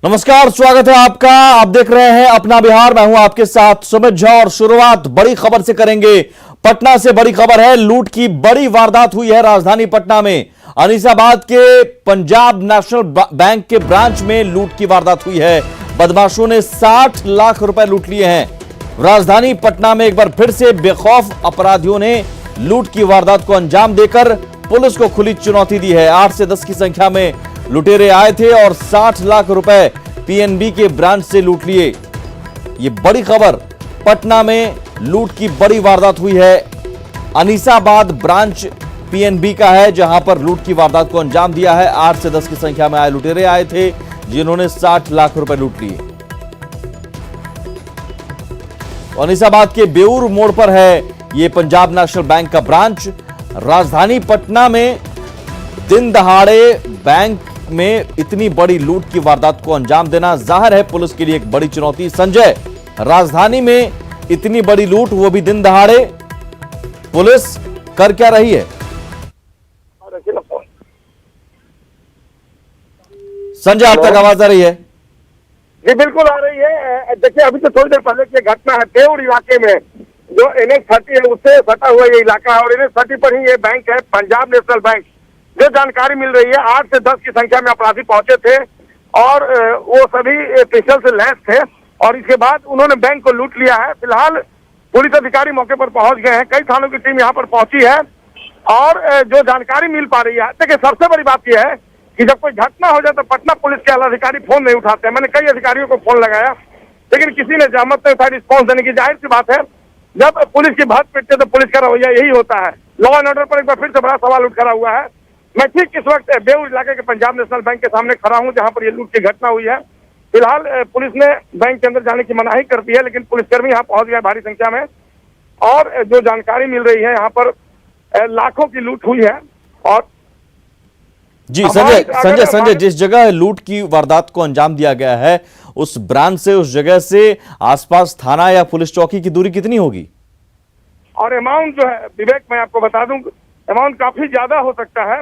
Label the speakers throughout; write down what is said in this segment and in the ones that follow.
Speaker 1: नमस्कार, स्वागत है आपका। आप देख रहे हैं अपना बिहार। मैं हूं आपके साथ सुमित झा और शुरुआत बड़ी खबर से करेंगे। पटना से बड़ी खबर है। लूट की बड़ी वारदात हुई है राजधानी पटना में। अनीसाबाद के पंजाब नेशनल बैंक के ब्रांच में लूट की वारदात हुई है। बदमाशों ने 60 लाख रुपए लूट लिए हैं। राजधानी पटना में एक बार फिर से बेखौफ अपराधियों ने लूट की वारदात को अंजाम देकर पुलिस को खुली चुनौती दी है। 8 से 10 की संख्या में लुटेरे आए थे और 60 लाख रुपए पीएनबी के ब्रांच से लूट लिए। ये बड़ी खबर, पटना में लूट की बड़ी वारदात हुई है। अनीसाबाद ब्रांच पीएनबी का है जहां पर लूट की वारदात को अंजाम दिया है। 8 से 10 की संख्या में आए लुटेरे आए थे जिन्होंने 60 लाख रुपए लूट लिए। अनीसाबाद के बेऊर मोड़ पर है ये पंजाब नेशनल बैंक का ब्रांच। राजधानी पटना में दिन दहाड़े बैंक में इतनी बड़ी लूट की वारदात को अंजाम देना जाहिर है पुलिस के लिए एक बड़ी चुनौती। संजय, राजधानी में इतनी बड़ी लूट, वो भी दिन दहाड़े, पुलिस कर क्या रही है? संजय, आप तक आवाज आ रही है?
Speaker 2: जी बिल्कुल आ रही है। देखिए, अभी तो थोड़ी देर पहले की घटना है। बेऊर इलाके में जो NH30 है उससे सटा हुआ ये इलाका है और NH30 पर ही ये बैंक है, पंजाब नेशनल बैंक। जो जानकारी मिल रही है, 8 से 10 की संख्या में अपराधी पहुंचे थे और वो सभी पिस्टल से लैस थे और इसके बाद उन्होंने बैंक को लूट लिया है। फिलहाल पुलिस अधिकारी मौके पर पहुंच गए हैं। कई थानों की टीम यहाँ पर पहुंची है और जो जानकारी मिल पा रही है, देखिए सबसे बड़ी बात यह है कि जब कोई घटना हो जाए तो पटना पुलिस के अधिकारी फोन नहीं उठाते हैं। मैंने कई अधिकारियों को फोन लगाया लेकिन किसी ने जहमत नहीं उठाई रिस्पॉन्स देने की। जाहिर सी बात है, जब पुलिस की भक्त पिटते तो पुलिस का रवैया यही होता है। लॉ एंड ऑर्डर पर एक बार फिर से बड़ा सवाल उठ खड़ा हुआ है। मैं ठीक इस वक्त बेऊर इलाके के पंजाब नेशनल बैंक के सामने खड़ा हूं जहां पर यह लूट की घटना हुई है। फिलहाल पुलिस ने बैंक के अंदर जाने की मनाही कर दी है लेकिन पुलिसकर्मी यहां पहुंच गया भारी संख्या में और जो जानकारी मिल रही है, यहां पर लाखों की लूट हुई है। और
Speaker 1: जी संजय, जिस जगह लूट की वारदात को अंजाम दिया गया है उस ब्रांच से, उस जगह से आसपास थाना या पुलिस चौकी की दूरी कितनी होगी?
Speaker 2: और अमाउंट जो है विवेक, मैं आपको बता दूं, अमाउंट काफी ज्यादा हो सकता है।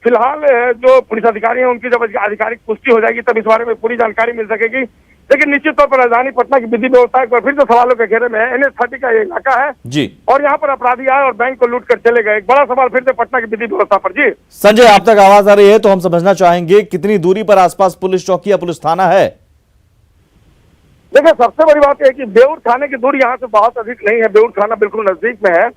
Speaker 2: फिलहाल जो पुलिस अधिकारी हैं उनकी जब आधिकारिक पुष्टि हो जाएगी तब इस बारे में पूरी जानकारी मिल सकेगी। लेकिन निश्चित तौर पर राजधानी पटना की विधि व्यवस्था एक बार फिर से सवालों के घेरे में है। NH30 का ये इलाका है
Speaker 1: जी, और
Speaker 2: यहाँ पर अपराधी आए और बैंक को लूट कर चले गए। एक बड़ा सवाल फिर से पटना की विधि व्यवस्था पर। जी
Speaker 1: संजय, आप तक आवाज आ रही है तो हम समझना चाहेंगे कितनी दूरी पर आसपास पुलिस चौकी या पुलिस थाना है?
Speaker 2: देखिए, सबसे बड़ी बात यह है कि बेऊर थाने की दूरी यहाँ से बहुत अधिक नहीं है। बेऊर थाना बिल्कुल नजदीक में है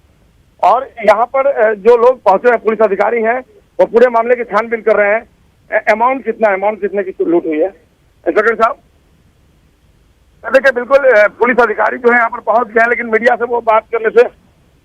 Speaker 2: और यहाँ पर जो लोग पहुंचे हैं, पुलिस अधिकारी हैं, वो पूरे मामले की छानबीन कर रहे हैं। अमाउंट कितने की लूट हुई है इंस्पेक्टर साहब? देखिए, बिल्कुल पुलिस अधिकारी जो है यहाँ पर पहुंच गए हैं लेकिन मीडिया से वो बात करने से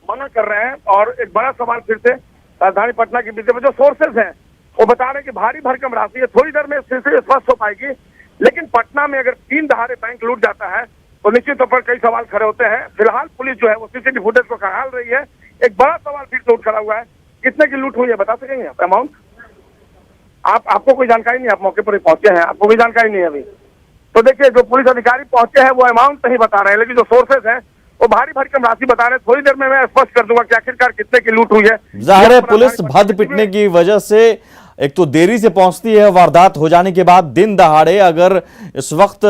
Speaker 2: मना कर रहे हैं। और एक बड़ा सवाल फिर से राजधानी पटना की विधि में जो सोर्सेज हैं वो बता रहे हैं कि भारी भरकम राशि है। थोड़ी देर में फिर से स्पष्ट हो पाएगी। लेकिन पटना में अगर 3 दहाड़े बैंक लूट जाता है तो निश्चित तौर पर कई सवाल खड़े होते हैं। फिलहाल पुलिस जो है वो CCTV फुटेज को खंगाल रही है। एक बड़ा सवाल फिर से उठ खड़ा हुआ है, कितने की लूट हुई है बता सकेंगे आप अमाउंट? आपको कोई जानकारी नहीं? आप मौके पर ही पहुंचे हैं, आपको भी जानकारी नहीं है अभी? तो देखिए, जो पुलिस अधिकारी पहुंचे हैं वो अमाउंट नहीं बता रहे हैं लेकिन जो सोर्सेज हैं वो भारी भरकम राशि बता रहे हैं। थोड़ी देर में मैं स्पष्ट कर दूंगा कि आखिरकार कितने की लूट हुई है।
Speaker 1: जाहिर है पुलिस भद पिटने की वजह से एक तो देरी से पहुंचती है। वारदात हो जाने के बाद दिन दहाड़े, अगर इस वक्त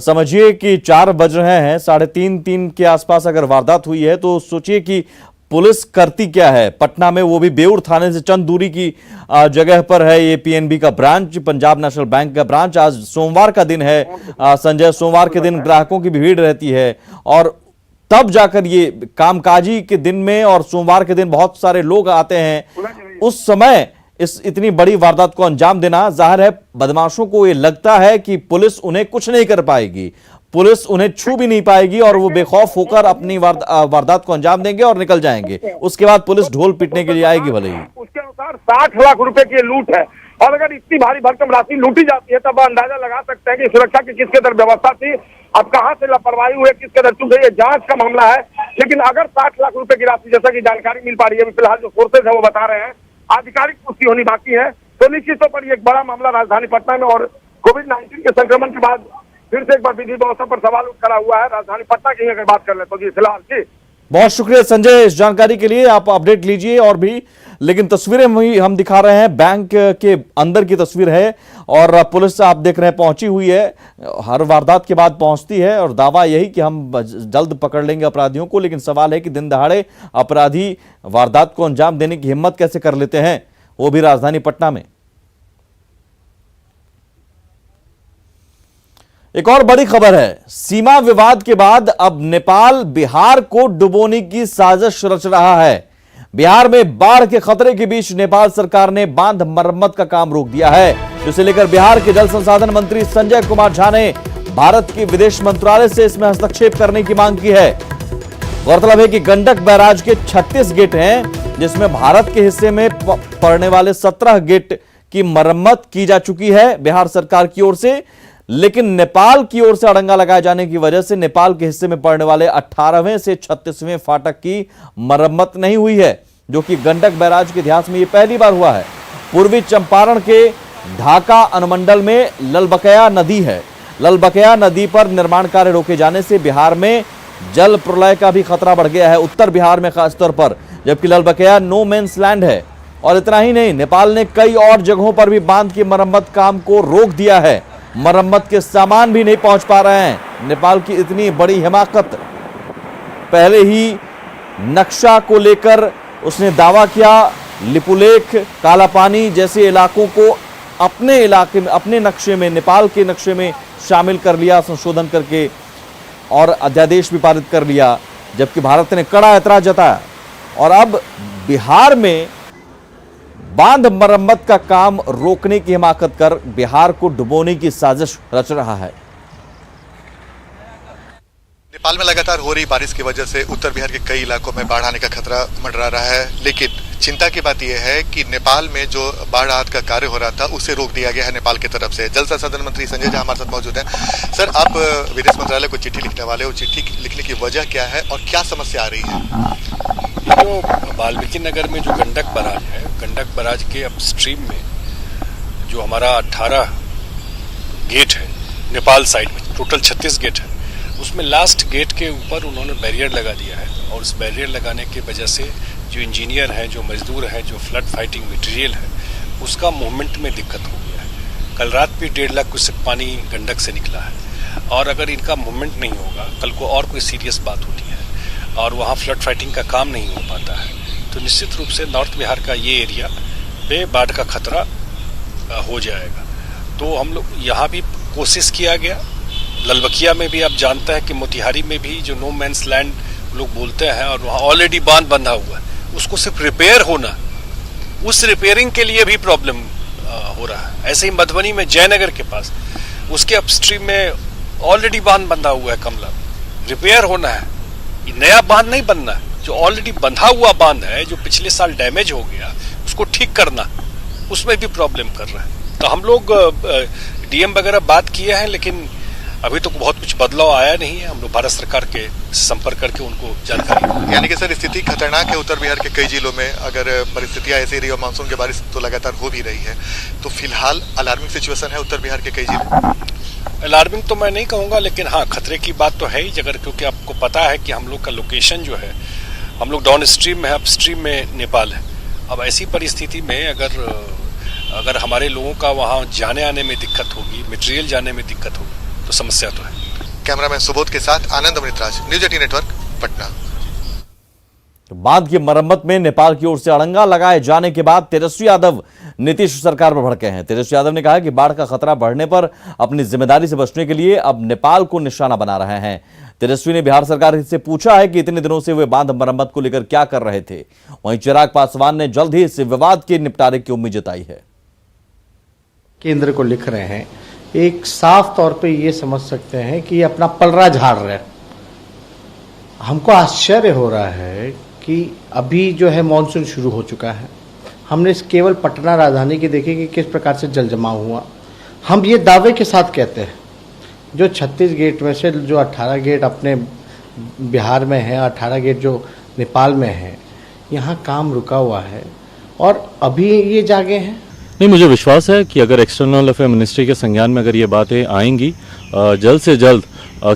Speaker 1: समझिए कि 4 बज रहे हैं, 3:30 के आसपास अगर वारदात हुई है तो सोचिए कि पुलिस करती क्या है। पटना में, वो भी बेऊर थाने से चंद दूरी की जगह पर है ये पीएनबी का ब्रांच, पंजाब नेशनल बैंक का ब्रांच। आज सोमवार का दिन है संजय। सोमवार के दिन ग्राहकों की भीड़ रहती है और तब जाकर ये कामकाजी के दिन में और सोमवार के दिन बहुत सारे लोग आते हैं। उस समय इस इतनी बड़ी वारदात को अंजाम देना, जाहिर है बदमाशों को ये लगता है कि पुलिस उन्हें कुछ नहीं कर पाएगी, पुलिस उन्हें छू भी नहीं पाएगी और वो बेखौफ होकर अपनी वारदात को अंजाम देंगे और निकल जाएंगे। उसके बाद पुलिस ढोल पीटने के लिए आएगी भले ही।
Speaker 2: उसके अनुसार 60 लाख रुपए की लूट है और अगर इतनी भारी भरकम राशि लूटी जाती है तब अंदाजा लगा सकते हैं कि सुरक्षा की किस कदर व्यवस्था थी, अब कहां से लापरवाही हुई, किस कदर चूक गई, जांच का मामला है। लेकिन अगर 60 लाख रुपए की राशि, जैसा कि जानकारी मिल पा रही है, फिलहाल जो सोर्सेज है वो बता रहे हैं, आधिकारिक पुष्टि होनी बाकी है, तो निश्चित तौर पर एक बड़ा मामला राजधानी पटना में। और कोविड-19 के संक्रमण के बाद फिर से एक बार विधि व्यवस्था पर सवाल उठ खड़ा हुआ है राजधानी पटना की अगर बात कर ले तो। जी फिलहाल जी
Speaker 1: बहुत शुक्रिया संजय इस जानकारी के लिए। आप अपडेट लीजिए और भी, लेकिन तस्वीरें वही हम दिखा रहे हैं, बैंक के अंदर की तस्वीर है और पुलिस आप देख रहे हैं पहुंची हुई है, हर वारदात के बाद पहुंचती है और दावा यही कि हम जल्द पकड़ लेंगे अपराधियों को। लेकिन सवाल है कि दिन दहाड़े अपराधी वारदात को अंजाम देने की हिम्मत कैसे कर लेते हैं, वो भी राजधानी पटना में। एक और बड़ी खबर है, सीमा विवाद के बाद अब नेपाल बिहार को डुबोने की साजिश रच रहा है। बिहार में बाढ़ के खतरे के बीच नेपाल सरकार ने बांध मरम्मत का काम रोक दिया है, जिसे लेकर बिहार के जल संसाधन मंत्री संजय कुमार झा ने भारत के विदेश मंत्रालय से इसमें हस्तक्षेप करने की मांग की है। गौरतलब है कि गंडक बैराज के 36 गेट हैं, जिसमें भारत के हिस्से में पड़ने वाले 17 गेट की मरम्मत की जा चुकी है बिहार सरकार की ओर से। लेकिन नेपाल की ओर से अड़ंगा लगाए जाने की वजह से नेपाल के हिस्से में पड़ने वाले 18वें से 36वें फाटक की मरम्मत नहीं हुई है, जो कि गंडक बैराज के इतिहास में यह पहली बार हुआ है। पूर्वी चंपारण के ढाका अनुमंडल में ललबकया नदी है। ललबकया नदी पर निर्माण कार्य रोके जाने से बिहार में जल प्रलय का भी खतरा बढ़ गया है, उत्तर बिहार में खासतौर पर, जबकि ललबकया नो मेंस लैंड है। और इतना ही नहीं, नेपाल ने कई और जगहों पर भी बांध की मरम्मत काम को रोक दिया है। मरम्मत के सामान भी नहीं पहुंच पा रहे हैं। नेपाल की इतनी बड़ी हिमाकत, पहले ही नक्शा को लेकर उसने दावा किया, लिपुलेख, कालापानी जैसे इलाकों को अपने इलाके में, अपने नक्शे में, नेपाल के नक्शे में शामिल कर लिया संशोधन करके, और अध्यादेश भी पारित कर लिया, जबकि भारत ने कड़ा ऐतराज जताया। और अब बिहार में बांध मरम्मत का काम रोकने की हिमाकत कर बिहार को डुबोने की साजिश रच रहा है।
Speaker 3: नेपाल में लगातार हो रही बारिश की वजह से उत्तर बिहार के कई इलाकों में बाढ़ आने का खतरा मंडरा रहा है, लेकिन चिंता की बात यह है कि नेपाल में जो बाढ़ राहत का कार्य हो रहा था उसे रोक दिया गया है नेपाल की तरफ से। जल संसाधन मंत्री संजय झा हमारे साथ मौजूद हैं। सर, आप विदेश मंत्रालय को चिट्ठी लिखने वाले हो, चिट्ठी लिखने की वजह क्या है और क्या समस्या आ रही है?
Speaker 4: जो वाल्मीकि नगर में जो गंडक बराज है, गंडक बराज के अपस्ट्रीम में जो हमारा 18 गेट है नेपाल साइड में, टोटल 36 गेट है, उसमें लास्ट गेट के ऊपर उन्होंने बैरियर लगा दिया है। और उस बैरियर लगाने की वजह से जो इंजीनियर हैं, जो मजदूर हैं, जो फ्लड फाइटिंग मटेरियल है, उसका मूवमेंट में दिक्कत हो गया है। कल रात भी 1.5 लाख क्यूसेक पानी गंडक से निकला है, और अगर इनका मूवमेंट नहीं होगा, कल को और कोई सीरियस बात होती है और वहाँ फ्लड फाइटिंग का काम नहीं हो पाता है, तो निश्चित रूप से नॉर्थ बिहार का ये एरिया पे बाढ़ का खतरा हो जाएगा। तो हम लोग यहाँ भी कोशिश किया गया, ललबकिया में भी आप जानते हैं कि मोतिहारी में भी जो नो मैंस लैंड लोग बोलते हैं, और वहाँ ऑलरेडी बांध बंधा हुआ है, उसको सिर्फ रिपेयर होना, उस रिपेयरिंग के लिए भी प्रॉब्लम हो रहा है। ऐसे ही मधुबनी में जयनगर के पास, उसके अपस्ट्रीम में ऑलरेडी बांध बंधा हुआ है कमला, रिपेयर होना है, ये नया बांध नहीं बनना है। जो ऑलरेडी बंधा हुआ बांध है, जो पिछले साल डैमेज हो गया, उसको ठीक करना, उसमें भी प्रॉब्लम कर रहा है। तो हम लोग डीएम वगैरह बात किए हैं, लेकिन अभी तो बहुत कुछ बदलाव आया नहीं है। हम लोग भारत सरकार के संपर्क करके उनको जानकारी,
Speaker 3: यानी कि सर स्थिति खतरनाक है उत्तर बिहार के कई जिलों में। अगर परिस्थितियां ऐसी रही और मानसून की बारिश तो लगातार हो भी रही है, तो फिलहाल अलार्मिंग सिचुएशन है उत्तर बिहार के कई जिलों।
Speaker 4: अलार्मिंग तो मैं नहीं कहूँगा, लेकिन हाँ, खतरे की बात तो है ही, अगर क्योंकि आपको पता है कि हम लोग का लोकेशन जो है, हम लोग डाउन स्ट्रीम में है, अप स्ट्रीम में नेपाल है। अब ऐसी परिस्थिति में अगर हमारे लोगों का वहाँ जाने आने में दिक्कत होगी, मटेरियल जाने में दिक्कत होगी, तो समस्या तो है।
Speaker 3: कैमरामैन सुबोध के साथ आनंद अमृतराज, न्यूज 18 नेटवर्क, पटना।
Speaker 1: बांध की मरम्मत में नेपाल की ओर से अड़ंगा लगाए जाने के बाद तेजस्वी यादव नीतीश सरकार पर भड़के हैं। तेजस्वी यादव ने कहा कि बाढ़ का खतरा बढ़ने पर अपनी जिम्मेदारी से बचने के लिए अब नेपाल को निशाना बना रहे हैं। तेजस्वी ने बिहार सरकार से पूछा है कि इतने दिनों से वे बांध मरम्मत को लेकर क्या कर रहे थे। वहीं चिराग पासवान ने जल्द ही इस विवाद के निपटारे की उम्मीद जताई है।
Speaker 5: केंद्र को लिख रहे हैं, एक साफ तौर पे ये समझ सकते हैं कि ये अपना पलड़ा झाड़ रहे हैं। हमको आश्चर्य हो रहा है कि अभी जो है मानसून शुरू हो चुका है, हमने केवल पटना राजधानी की देखी कि किस प्रकार से जल जमाव हुआ। हम ये दावे के साथ कहते हैं, जो 36 गेट में से जो 18 गेट अपने बिहार में है, 18 गेट जो नेपाल में है, यहाँ काम रुका हुआ है और अभी ये जागे हैं।
Speaker 6: नहीं, मुझे विश्वास है कि अगर एक्सटर्नल अफेयर मिनिस्ट्री के संज्ञान में अगर ये बातें आएंगी, जल्द से जल्द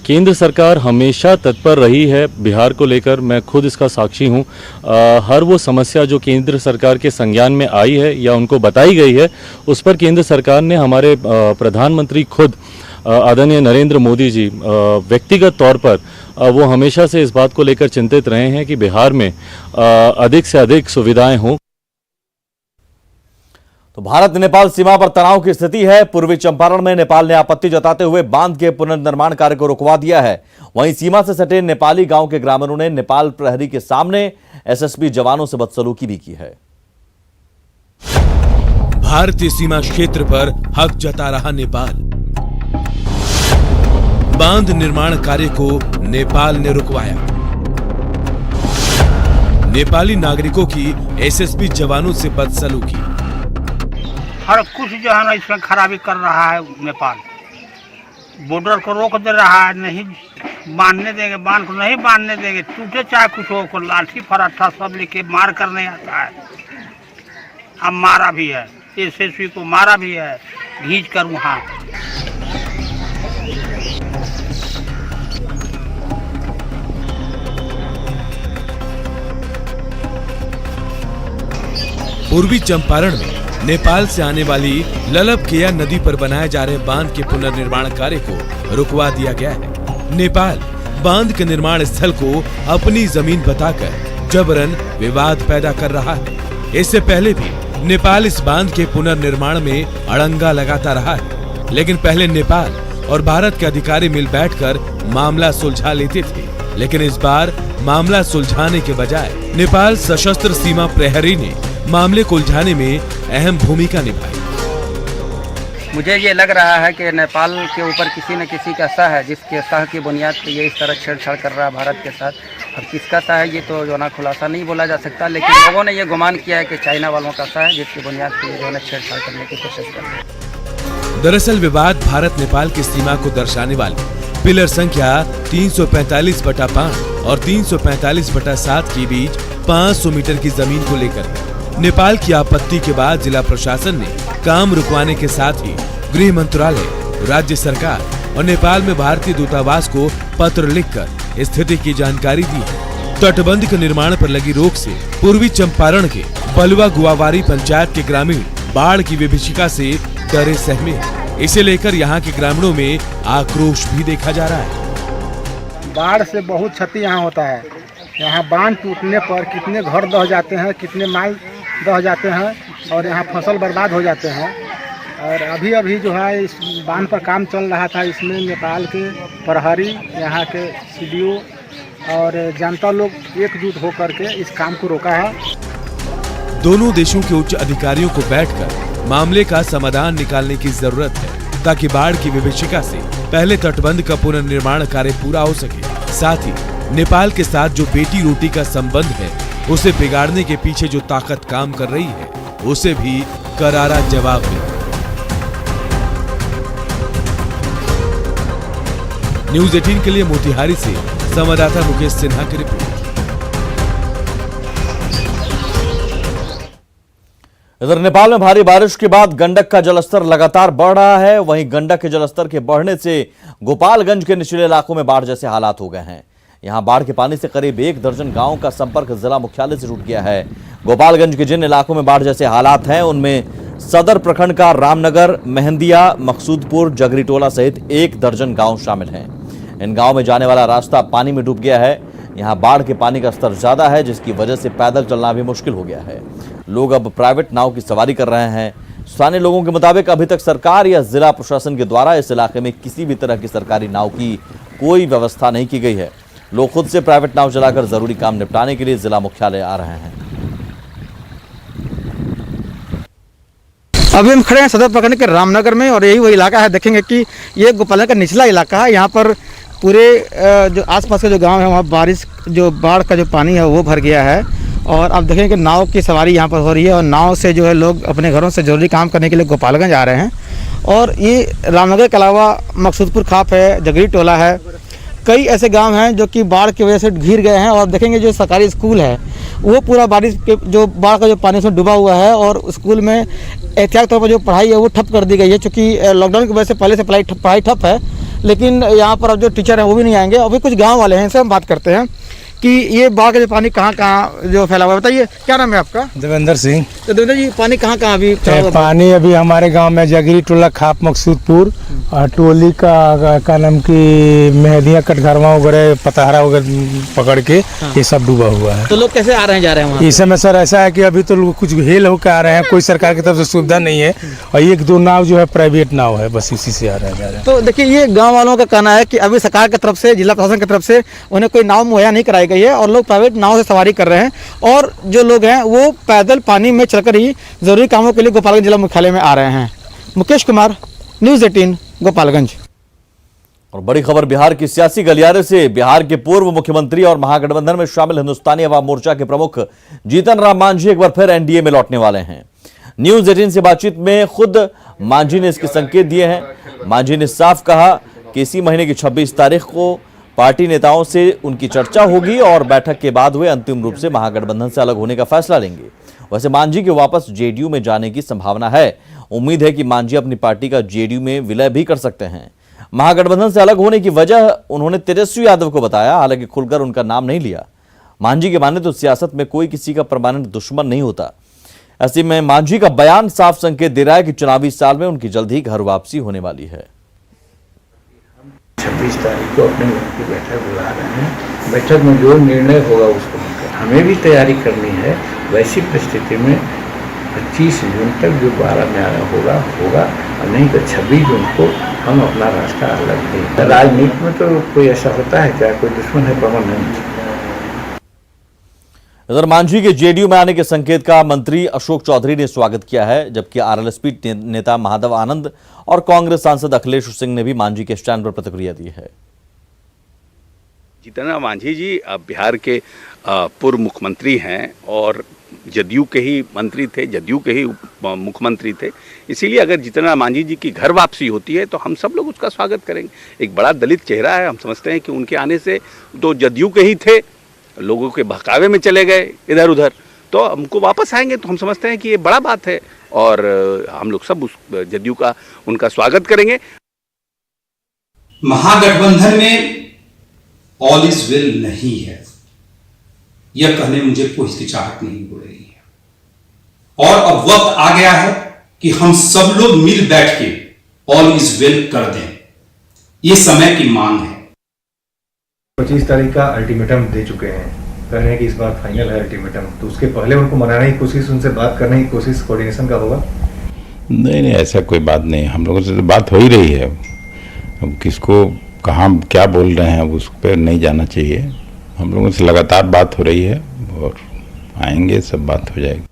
Speaker 6: केंद्र सरकार हमेशा तत्पर रही है बिहार को लेकर। मैं खुद इसका साक्षी हूँ। हर वो समस्या जो केंद्र सरकार के संज्ञान में आई है या उनको बताई गई है, उस पर केंद्र सरकार ने, हमारे प्रधानमंत्री खुद आदरणीय नरेंद्र मोदी जी व्यक्तिगत तौर पर वो हमेशा से इस बात को लेकर चिंतित रहे हैं कि बिहार में अधिक से अधिक सुविधाएं हों।
Speaker 1: तो भारत नेपाल सीमा पर तनाव की स्थिति है। पूर्वी चंपारण में नेपाल ने आपत्ति जताते हुए बांध के पुनर्निर्माण कार्य को रुकवा दिया है। वहीं सीमा से सटे नेपाली गांव के ग्रामीणों ने नेपाल प्रहरी के सामने एसएसबी जवानों से बदसलूकी भी की है।
Speaker 7: भारतीय सीमा क्षेत्र पर हक जता रहा नेपाल। बांध निर्माण कार्य को नेपाल ने रुकवाया। नेपाली नागरिकों की एसएसबी जवानों से बदसलूकी।
Speaker 8: हर कुछ जो है ना इसमें खराबी कर रहा है नेपाल। बॉर्डर को रोक दे रहा है, नहीं बांधने देंगे, बांध को नहीं बांधने देंगे, टूटे चाहे कुछ हो, को लाठी फराठा सब लेके मार करने आता है। अब मारा भी है, एसएसबी को मारा भी है, घींच कर वहाँ।
Speaker 7: पूर्वी चंपारण में नेपाल से आने वाली ललबकेया नदी पर बनाए जा रहे बांध के पुनर्निर्माण कार्य को रुकवा दिया गया है। नेपाल बांध के निर्माण स्थल को अपनी जमीन बताकर जबरन विवाद पैदा कर रहा है। इससे पहले भी नेपाल इस बांध के पुनर्निर्माण में अड़ंगा लगाता रहा है, लेकिन पहले नेपाल और भारत के अधिकारी मिल बैठकर मामला सुलझा लेते थे। लेकिन इस बार मामला सुलझाने के बजाय नेपाल सशस्त्र सीमा प्रहरी ने मामले को उलझाने में अहम भूमिका निभाई।
Speaker 9: मुझे ये लग रहा है कि नेपाल के ऊपर किसी न किसी का सह है, जिसके सह की बुनियाद पर ये इस तरह छेड़छाड़ कर रहा है भारत के साथ। और किसका सह है ये तो जो ना खुलासा नहीं बोला जा सकता, लेकिन लोगों ने ये गुमान किया है कि चाइना वालों का सह है, जिसकी बुनियाद पर ये जो है छेड़छाड़ करने की कोशिश कर रहे हैं।
Speaker 7: दरअसल विवाद भारत नेपाल की सीमा को दर्शाने वाली पिलर संख्या 345/5 और 345/7 के बीच 500 मीटर की जमीन को लेकर है। नेपाल की आपत्ति के बाद जिला प्रशासन ने काम रुकवाने के साथ ही गृह मंत्रालय, राज्य सरकार और नेपाल में भारतीय दूतावास को पत्र लिखकर स्थिति की जानकारी दी है। तटबंध के निर्माण पर लगी रोक से पूर्वी चंपारण के बलुआ गुआवारी पंचायत के ग्रामीण बाढ़ की विभीषिका से डरे सहमे हैं। इसे लेकर यहाँ के ग्रामीणों में आक्रोश भी देखा जा रहा है।
Speaker 8: बाढ़ से बहुत क्षति यहाँ होता है। यहाँ बांध टूटने पर कितने घर दह जाते हैं, कितने माल दह जाते हैं और यहाँ फसल बर्बाद हो जाते हैं। और अभी जो है इस बांध पर काम चल रहा था, इसमें नेपाल के प्रहरी, यहाँ के सीडीओ और जनता लोग एकजुट होकर के इस काम को रोका है।
Speaker 7: दोनों देशों के उच्च अधिकारियों को बैठकर मामले का समाधान निकालने की जरूरत है, ताकि बाढ़ की विभीषिका से पहले तटबंध का पुनर्निर्माण कार्य पूरा हो सके। साथ ही नेपाल के साथ जो बेटी रोटी का संबंध है, उसे बिगाड़ने के पीछे जो ताकत काम कर रही है, उसे भी करारा जवाब मिले। न्यूज़ 18 के लिए मोतिहारी से संवाददाता मुकेश सिन्हा की रिपोर्ट।
Speaker 1: इधर नेपाल में भारी बारिश के बाद गंडक का जलस्तर लगातार बढ़ रहा है। वहीं गंडक के जलस्तर के बढ़ने से गोपालगंज के निचले इलाकों में बाढ़ जैसे हालात हो गए हैं। यहां बाढ़ के पानी से करीब 1 दर्जन गांवों का संपर्क जिला मुख्यालय से टूट गया है। गोपालगंज के जिन इलाकों में बाढ़ जैसे हालात हैं, उनमें सदर प्रखंड का रामनगर, मेहंदिया, मकसूदपुर, जगरीटोला सहित 1 दर्जन गांव शामिल हैं। इन गांव में जाने वाला रास्ता पानी में डूब गया है। यहां बाढ़ के पानी का स्तर ज्यादा है, जिसकी वजह से पैदल चलना भी मुश्किल हो गया है। लोग अब प्राइवेट नाव की सवारी कर रहे हैं। स्थानीय लोगों के मुताबिक अभी तक सरकार या जिला प्रशासन के द्वारा इस इलाके में किसी भी तरह की सरकारी नाव की कोई व्यवस्था नहीं की गई है। लोग खुद से प्राइवेट नाव चलाकर जरूरी काम निपटाने के लिए जिला मुख्यालय आ रहे हैं।
Speaker 10: अभी हम खड़े हैं सदर प्रखंड के रामनगर में और यही वो इलाका है। देखेंगे कि ये गोपालगंज का निचला इलाका है। यहाँ पर पूरे जो आसपास के जो गांव है, वहाँ बारिश जो बाढ़ का जो पानी है वो भर गया है। और अब देखेंगे कि नाव की सवारी यहाँ पर हो रही है और नाव से जो है लोग अपने घरों से जरूरी काम करने के लिए गोपालगंज आ रहे हैं। और ये रामनगर के अलावा मकसूदपुर खाप है, जगरी टोला है, कई ऐसे गांव हैं जो कि बाढ़ की वजह से घिर गए हैं। और देखेंगे जो सरकारी स्कूल है वो पूरा बारिश के जो बाढ़ का जो पानी उसमें डूबा हुआ है और स्कूल में एहतियात तौर पर जो पढ़ाई है वो ठप कर दी गई है, क्योंकि लॉकडाउन की वजह से पहले से पढ़ाई ठप है। लेकिन यहाँ पर अब जो टीचर हैं वो भी नहीं आएंगे। अभी कुछ गाँव वाले हैं, इनसे हम बात करते हैं कि ये बाढ़ का जो पानी कहाँ कहाँ जो फैला हुआ है। बताइए, क्या नाम है आपका?
Speaker 11: देवेंद्र सिंह।
Speaker 10: तो देवेंद्र जी, पानी कहाँ कहाँ अभी फैला हुआ है?
Speaker 11: पानी अभी हमारे गांव में जगरी टोला, खाप मकसूदपुर और टोली का नाम की मेहदिया कटघरवा वगैरह पतहरा वगैरह पकड़ के ये सब डूबा हुआ है।
Speaker 10: तो लोग कैसे आ रहे हैं, जा रहे हैं वहाँ?
Speaker 11: इस समय सर ऐसा है कि अभी तो लोग कुछ हेल होकर आ रहे हैं, कोई सरकार की तरफ से सुविधा नहीं है और एक दो नाव जो है प्राइवेट नाव है, बस इसी से आ रहे हैं जा रहे हैं।
Speaker 10: तो देखिए, ये गाँव वालों का कहना है कि अभी सरकार की तरफ से, जिला प्रशासन की तरफ से उन्हें कोई नाव मुहैया नहीं कराई गई है और लोग प्राइवेट नाव से सवारी कर रहे हैं और जो लोग हैं वो पैदल पानी में चलकर ही जरूरी कामों के लिए गोपालगंज जिला मुख्यालय में आ रहे हैं। मुकेश कुमार, न्यूज़ 18, गोपालगंज।
Speaker 1: और बड़ी खबर बिहार की सियासी गलियारे से। बिहार के पूर्व मुख्यमंत्री और महागठबंधन में शामिल हिंदुस्तानी अवाम मोर्चा के प्रमुख जीतन राम मांझी एक बार फिर एनडीए में लौटने वाले हैं। न्यूज़ 18 से बातचीत में खुद मांझी ने इसके संकेत दिए हैं। मांझी ने साफ कहा कि इसी महीने की 26 तारीख को पार्टी नेताओं से उनकी चर्चा होगी और बैठक के बाद वे अंतिम रूप से महागठबंधन से अलग होने का फैसला लेंगे। वैसे मांझी के वापस जेडीयू में जाने की संभावना है। उम्मीद है कि मांझी अपनी पार्टी का जेडीयू में विलय भी कर सकते हैं। महागठबंधन से अलग होने की वजह उन्होंने तेजस्वी यादव को बताया, हालांकि खुलकर उनका नाम नहीं लिया। मांझी के माने तो सियासत में कोई किसी का परमानेंट दुश्मन नहीं होता। ऐसे में मांझी का बयान साफ संकेत दे रहा है कि चुनावी साल में उनकी जल्द ही घर वापसी होने वाली है।
Speaker 12: 26 तारीख को अपने ग्रुप की बैठक बुला रहे हैं। बैठक में जो निर्णय होगा उसको हमें भी तैयारी करनी है। वैसी परिस्थिति में 25 जून तक जो 12 में आना होगा और नहीं तो 26 जून को हम अपना रास्ता अलग दें। राजनीति में तो कोई ऐसा होता है क्या, कोई दुश्मन है परमानेंट?
Speaker 1: इधर मांझी के जेडीयू में आने के संकेत का मंत्री अशोक चौधरी ने स्वागत किया है, जबकि आरएलएसपी नेता महादेव आनंद और कांग्रेस सांसद अखिलेश सिंह ने भी मांझी के स्टैंड पर प्रतिक्रिया दी है।
Speaker 13: जीतन राम मांझी जी बिहार के पूर्व मुख्यमंत्री हैं और जदयू के ही मंत्री थे, जदयू के ही मुख्यमंत्री थे। इसीलिए अगर जीतन राम मांझी जी की घर वापसी होती है तो हम सब लोग उसका स्वागत करेंगे। एक बड़ा दलित चेहरा है, हम समझते हैं कि उनके आने से तो जदयू के ही थे, लोगों के बहकावे में चले गए इधर उधर, तो हमको वापस आएंगे तो हम समझते हैं कि ये बड़ा बात है और हम लोग सब उस जदयू का उनका स्वागत करेंगे।
Speaker 14: महागठबंधन में ऑल इज वेल नहीं है, यह कहने में मुझे कोई हिचकिचाहट नहीं हो रही है और अब वक्त आ गया है कि हम सब लोग मिल बैठ के ऑल इज वेल कर दें। ये समय की मांग है।
Speaker 15: 25 तारीख का अल्टीमेटम दे चुके हैं, कह रहे हैं कि इस बार फाइनल है अल्टीमेटम, तो उसके पहले उनको मनाने की कोशिश, उनसे बात करने की कोशिश कोऑर्डिनेशन का होगा?
Speaker 12: नहीं, ऐसा कोई बात नहीं, हम लोगों से तो बात हो ही रही है। अब किसको कहाँ क्या बोल रहे हैं उस पर नहीं जाना चाहिए। हम लोगों से लगातार बात हो रही है और आएंगे, सब बात हो जाएगी।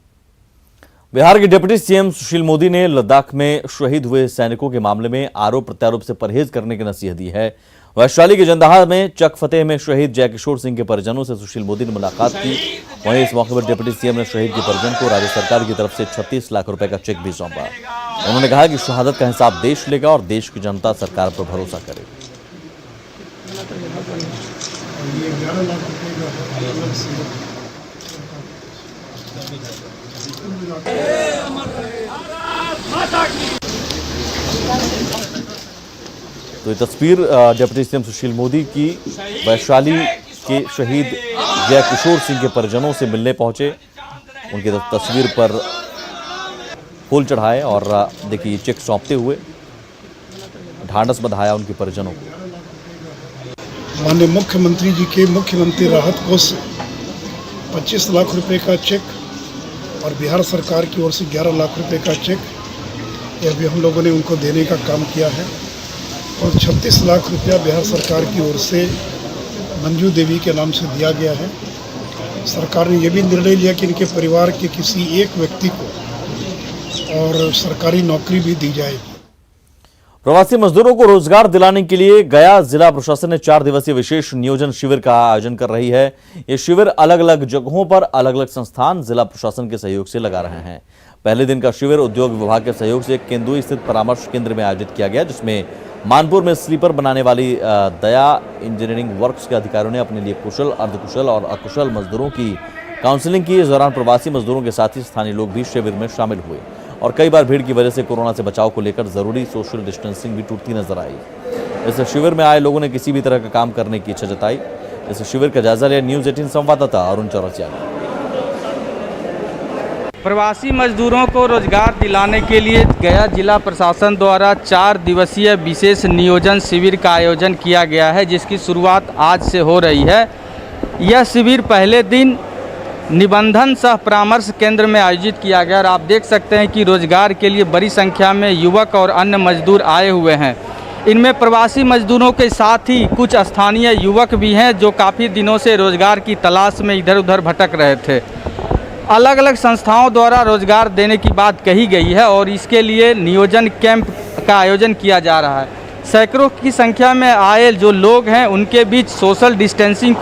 Speaker 1: बिहार के डिप्टी सीएम सुशील मोदी ने लद्दाख में शहीद हुए सैनिकों के मामले में आरोप प्रत्यारोप से परहेज करने की नसीहत दी है। वैशाली के जंदाहा में चक फतेह में शहीद जयकिशोर सिंह के परिजनों से सुशील मोदी ने मुलाकात की। वहीं इस मौके पर डिप्टी सीएम ने शहीद के परिजन को राज्य सरकार की तरफ से 36 लाख रुपए का चेक भी सौंपा। उन्होंने कहा कि शहादत का हिसाब देश लेगा और देश की जनता सरकार पर भरोसा करेगी। तो ये तस्वीर डिप्टी सीएम सुशील मोदी की वैशाली के शहीद जयकिशोर सिंह के परिजनों से मिलने पहुंचे, उनकी तस्वीर पर फूल चढ़ाए और देखिए चेक सौंपते हुए ढांढस बंधाया उनके परिजनों को।
Speaker 16: माननीय मुख्यमंत्री जी के मुख्यमंत्री राहत कोष 25 लाख रुपए का चेक और बिहार सरकार की ओर से 11 लाख रुपए का चेक, यह भी हम लोगों ने उनको देने का काम किया है और 36 लाख रुपया बिहार सरकार की ओर से मंजू देवी के नाम से दिया गया है। सरकार ने यह भी निर्णय लिया कि इनके परिवार के किसी एक व्यक्ति को और सरकारी नौकरी भी दी जाएगी।
Speaker 1: प्रवासी मजदूरों को रोजगार दिलाने के लिए गया जिला प्रशासन ने 4 दिवसीय विशेष नियोजन शिविर का आयोजन कर रही है। ये शिविर अलग अलग जगहों पर अलग अलग संस्थान जिला प्रशासन के सहयोग से लगा रहे हैं। पहले दिन का शिविर उद्योग विभाग के सहयोग से केंदुई स्थित परामर्श केंद्र में आयोजित किया गया, जिसमें मानपुर में स्लीपर बनाने वाली दया इंजीनियरिंग वर्क्स के अधिकारियों ने अपने लिए कुशल, अर्धकुशल और अकुशल मजदूरों की काउंसलिंग की इस दौरान प्रवासी मजदूरों के साथ ही स्थानीय लोग भी शिविर में शामिल हुए और कई बार भीड़ की वजह से कोरोना से बचाव को लेकर जरूरी सोशल डिस्टेंसिंग भी टूटती नजर आई। इस शिविर में आए लोगों ने किसी भी तरह का काम करने की इच्छा जताई। इस शिविर का जायजा लिया न्यूज 18 संवाददाता अरुण चौरसिया ने।
Speaker 9: प्रवासी मजदूरों को रोजगार दिलाने के लिए गया जिला प्रशासन द्वारा 4 दिवसीय विशेष नियोजन शिविर का आयोजन किया गया है, जिसकी शुरुआत आज से हो रही है। यह शिविर पहले दिन निबंधन सह परामर्श केंद्र में आयोजित किया गया और आप देख सकते हैं कि रोजगार के लिए बड़ी संख्या में युवक और अन्य मजदूर आए हुए हैं। इनमें प्रवासी मजदूरों के साथ ही कुछ स्थानीय युवक भी हैं जो काफ़ी दिनों से रोजगार की तलाश में इधर उधर भटक रहे थे। अलग अलग संस्थाओं द्वारा रोजगार देने की बात कही गई है और इसके लिए नियोजन कैंप का आयोजन किया जा रहा है। सैकड़ों की संख्या में आए जो लोग हैं उनके बीच सोशल डिस्टेंसिंग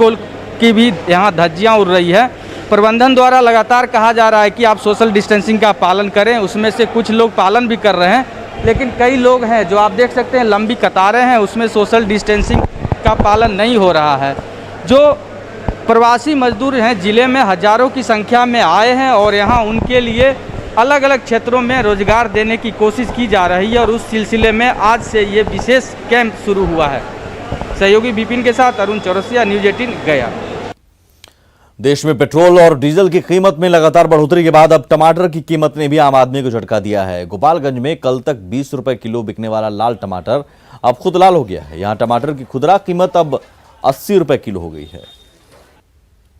Speaker 9: की भी यहाँ धज्जियाँ उड़ रही है। प्रबंधन द्वारा लगातार कहा जा रहा है कि आप सोशल डिस्टेंसिंग का पालन करें। उसमें से कुछ लोग पालन भी कर रहे हैं, लेकिन कई लोग हैं जो आप देख सकते हैं लंबी कतारें हैं, उसमें सोशल डिस्टेंसिंग का पालन नहीं हो रहा है। जो प्रवासी मजदूर हैं जिले में हजारों की संख्या में आए हैं और यहाँ उनके लिए अलग अलग क्षेत्रों में रोजगार देने की कोशिश की जा रही है और उस सिलसिले में आज से ये विशेष कैंप शुरू हुआ है। सहयोगी विपिन के साथ अरुण चौरसिया, न्यूज 18 गया।
Speaker 1: देश में पेट्रोल और डीजल की कीमत में लगातार बढ़ोतरी के बाद अब टमाटर की कीमत ने भी आम आदमी को झटका दिया है। गोपालगंज में कल तक 20 रुपए किलो बिकने वाला लाल टमाटर अब खुद लाल हो गया है। यहां टमाटर की खुदरा कीमत अब 80 रुपए किलो हो गई है।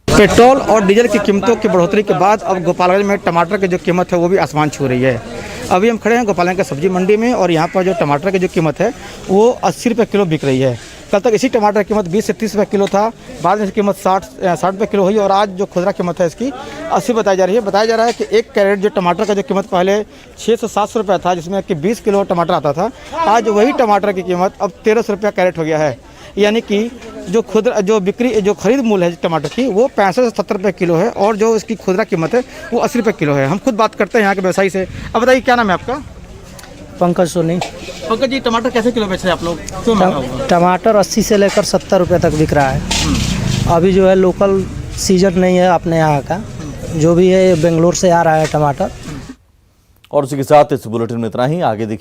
Speaker 10: पेट्रोल और डीजल की कीमतों की बढ़ोतरी के बाद अब गोपालगंज में टमाटर की जो कीमत है वो भी आसमान छू रही है। अभी हम खड़े हैं गोपालगंज के सब्जी मंडी में और यहाँ पर जो टमाटर की जो कीमत है वो 80 रुपये किलो बिक रही है। कल तक इसी टमाटर की कीमत 20 से 30 रुपये किलो था, बाद में इसकी कीमत 60 रुपये किलो हुई और आज जो खुदरा कीमत है इसकी 80 बताई जा रही है। बताया जा रहा है कि 1 कैरेट जो टमाटर का जो कीमत पहले 600 से 700 रुपये था, जिसमें कि 20 किलो टमाटर आता था, आज वही टमाटर की कीमत अब 1300 रुपये कैरेट हो गया है। यानी कि जो खरीद मूल्य है टमाटर की वो 65 से 70 रुपये किलो है और जो इसकी खुदरा कीमत है वो 80 रुपये किलो है। हम खुद बात करते हैं यहाँ के व्यवसायी से। अब बताइए क्या नाम है आपका?
Speaker 17: पंकज सोनी।
Speaker 10: पंकज जी, टमाटर कैसे किलो बेच रहे हैं आप लोग?
Speaker 17: टमाटर 80 से लेकर 70 रुपये तक बिक रहा है। अभी जो है लोकल सीजन नहीं है अपने यहाँ का, जो भी है बेंगलोर से आ रहा है टमाटर।
Speaker 1: और उसी के साथ इस बुलेटिन में इतना ही। आगे देखिए।